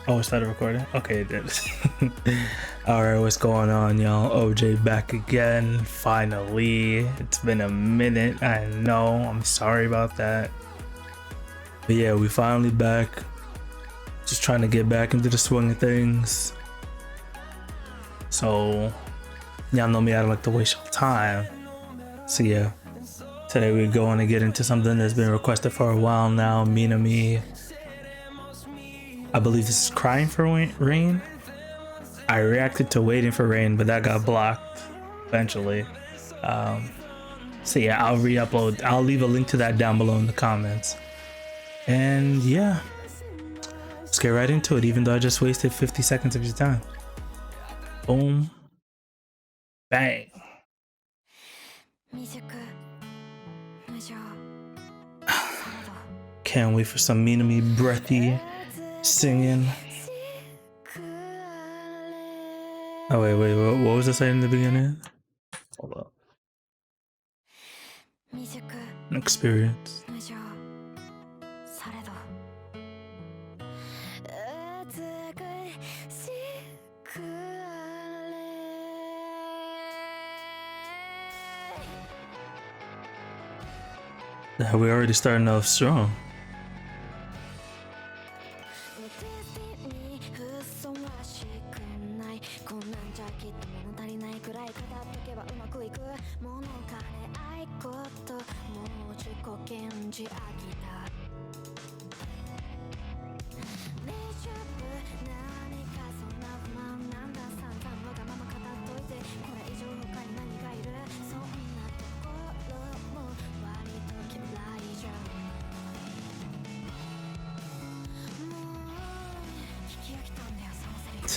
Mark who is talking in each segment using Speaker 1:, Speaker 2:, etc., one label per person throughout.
Speaker 1: Oh, it started recording? Okay, it did. Alright, what's going on, y'all? OJ back again, finally. It's been a minute, I know. I'm sorry about that. But yeah, we finally back. Just trying to get back into the swing of things. So, y'all know me, I don't like to waste your time. So yeah, today we're going to get into something that's been requested for a while now. Minami. I believe this is Crying for Rain. I reacted to Waiting for Rain, but that got blocked eventually. So yeah, I'll re-upload. I'll leave a link to that down below in the comments. And yeah, let's get right into it, even though I just wasted 50 seconds of your time. Boom. Bang. Can't wait for some Minami breathy singing. Oh wait, what was I saying in the beginning? Hold up. An experience. Yeah, we already starting off strong.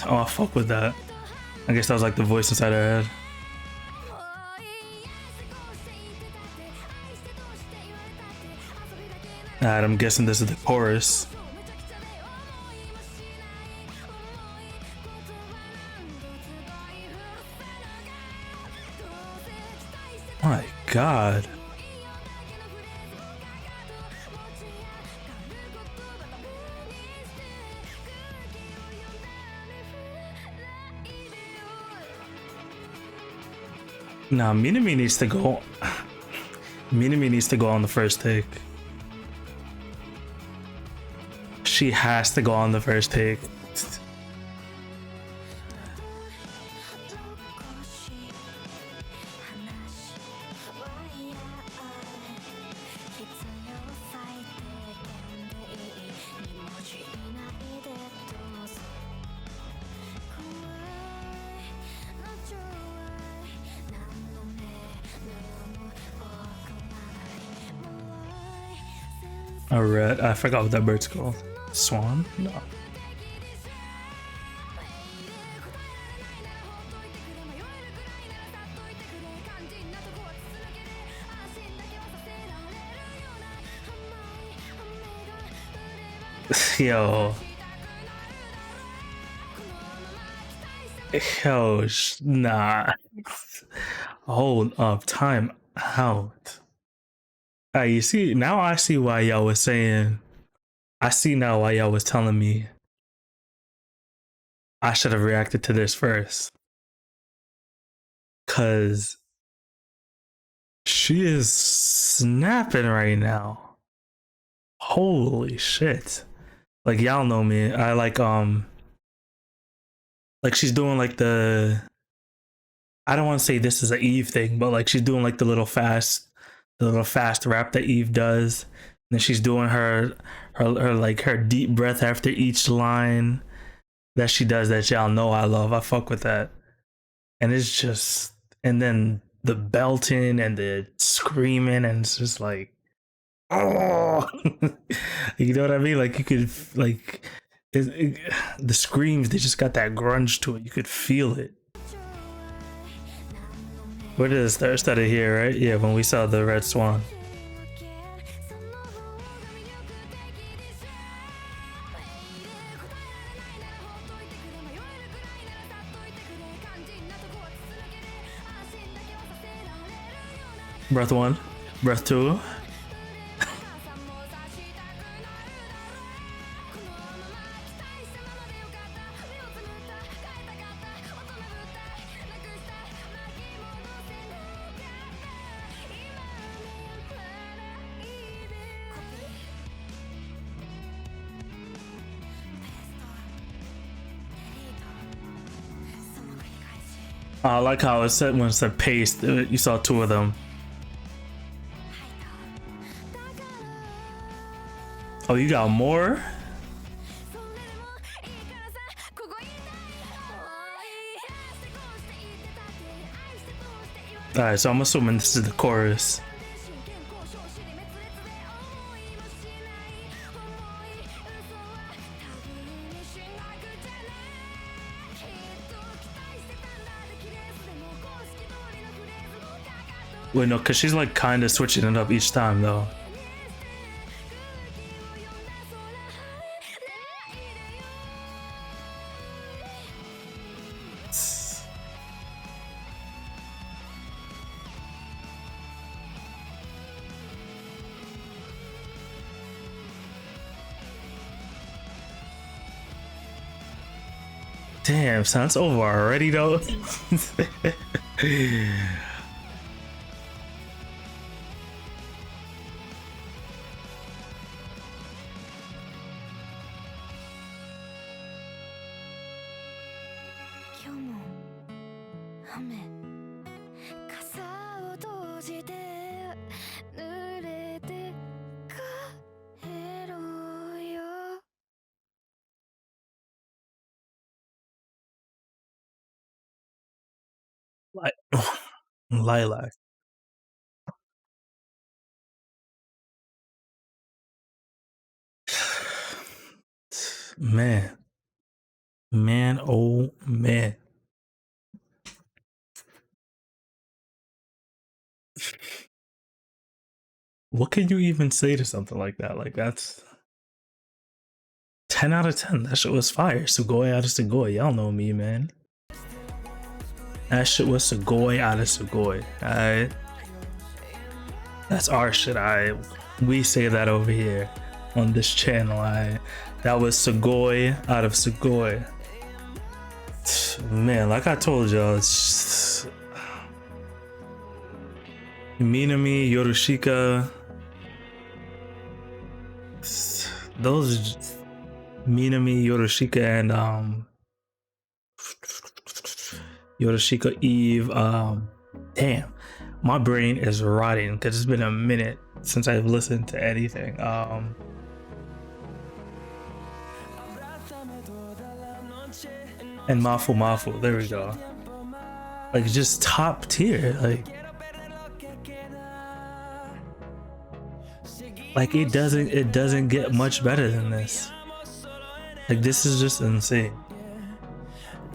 Speaker 1: Oh, I fuck with that. I guess that was like the voice inside her head. Alright, I'm guessing this is the chorus. My God. Nah, Minami needs to go. Minami needs to go on the first take. She has to go on the first take. Alright, I forgot what that bird's called. Swan? No. Yo. Yo, nah. Hold up, time out. You see, now I see why y'all was saying. I see now why y'all was telling me I should have reacted to this first. Cause she is snapping right now. Holy shit. Like y'all know me. I like she's doing like the, I don't want to say this is an Eve thing, but like she's doing like the little fast rap that Eve does. And then she's doing her like her deep breath after each line that she does that y'all know I love. I fuck with that. And it's just, and then the belting and the screaming, and it's just like, oh, you know what I mean? Like you could like the screams, they just got that grunge to it. You could feel it. Where did it start? Started here, right? Yeah, when we saw the red swan. Breath one, breath two. I like how it said when it said paste, you saw two of them. Oh, you got more? Alright, so I'm assuming this is the chorus. Wait, no, because she's like kind of switching it up each time, though. Damn, son, it's over already, though. Like, lilac. Man. Man, oh man. What can you even say to something like that? Like, that's 10 out of 10. That shit was fire. Sugoi out of Sugoi. Y'all know me, man. That shit was Sugoi out of Sugoi. Alright. That's our shit. We say that over here on this channel. That was Sugoi out of Sugoi. Man, like I told y'all, it's Minami, Yorushika. Those Minami, Yorushika, and Yorushika Eve. Damn, my brain is rotting because it's been a minute since I've listened to anything. And Mafu Mafu, there we go. Like, just top tier. Like it doesn't get much better than this. Like, this is just insane.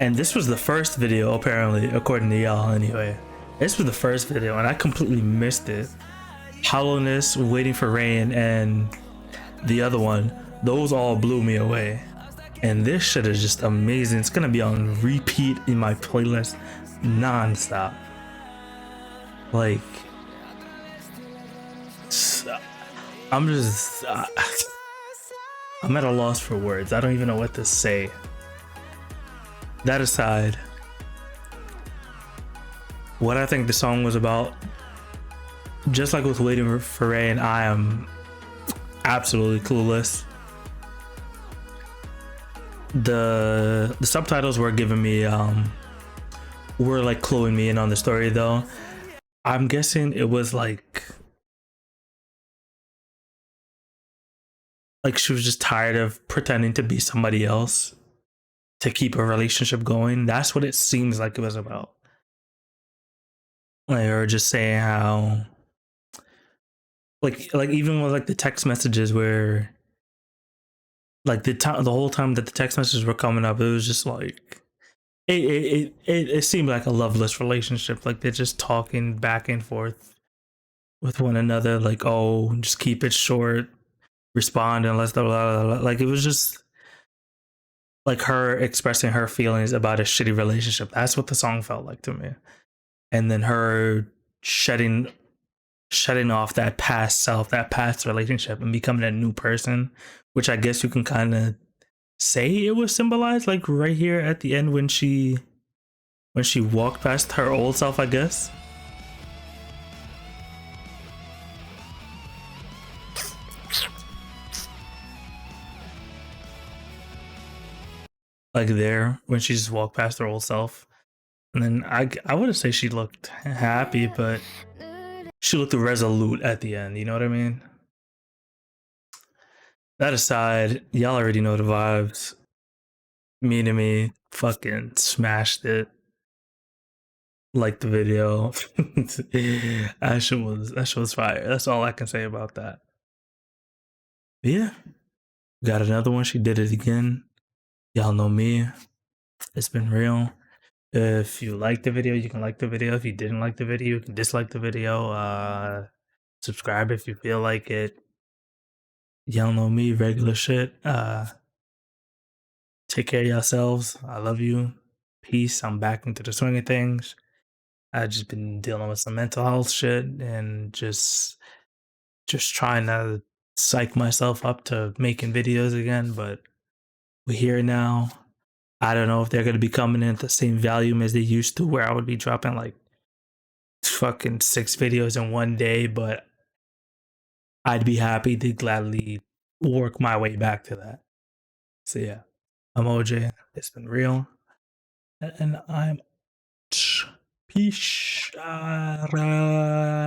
Speaker 1: And this was the first video, apparently, according to y'all anyway. This was the first video and I completely missed it. Hollowness, Waiting for Rain, and the other one, those all blew me away. And this shit is just amazing. It's gonna be on repeat in my playlist non-stop. Like, I'm just I'm at a loss for words. I don't even know what to say. That aside, what I think the song was about, just like with Waiting for Rain, I am absolutely clueless. The subtitles were giving me were like cluing me in on the story though. I'm guessing it was like she was just tired of pretending to be somebody else to keep a relationship going. That's what it seems like it was about. Like, or just saying how like even with like the text messages where like the whole time that the text messages were coming up, it was just like it seemed like a loveless relationship. Like, they're just talking back and forth with one another, like, oh, just keep it short, respond unless blah, blah, blah. Like, it was just like her expressing her feelings about a shitty relationship. That's what the song felt like to me. And then her shutting off that past self, that past relationship, and becoming a new person, which I guess you can kind of say it was symbolized like right here at the end when she walked past her old self, I guess. Like there when she just walked past her old self. And then I wouldn't say she looked happy, but she looked resolute at the end. You know what I mean? That aside, y'all already know the vibes. Minami fucking smashed it. Like the video. That shit was fire. That's all I can say about that. But yeah, got another one. She did it again. Y'all know me. It's been real. If you liked the video, you can like the video. If you didn't like the video, you can dislike the video. Subscribe if you feel like it. Y'all know me, regular shit. Take care of yourselves. I love you. Peace. I'm back into the swing of things. I just been dealing with some mental health shit and just trying to psych myself up to making videos again, but we're here now. I don't know if they're gonna be coming in at the same volume as they used to, where I would be dropping like fucking 6 videos in one day, but I'd be happy to gladly work my way back to that. So yeah, I'm OJ. It's been real, and I'm peace.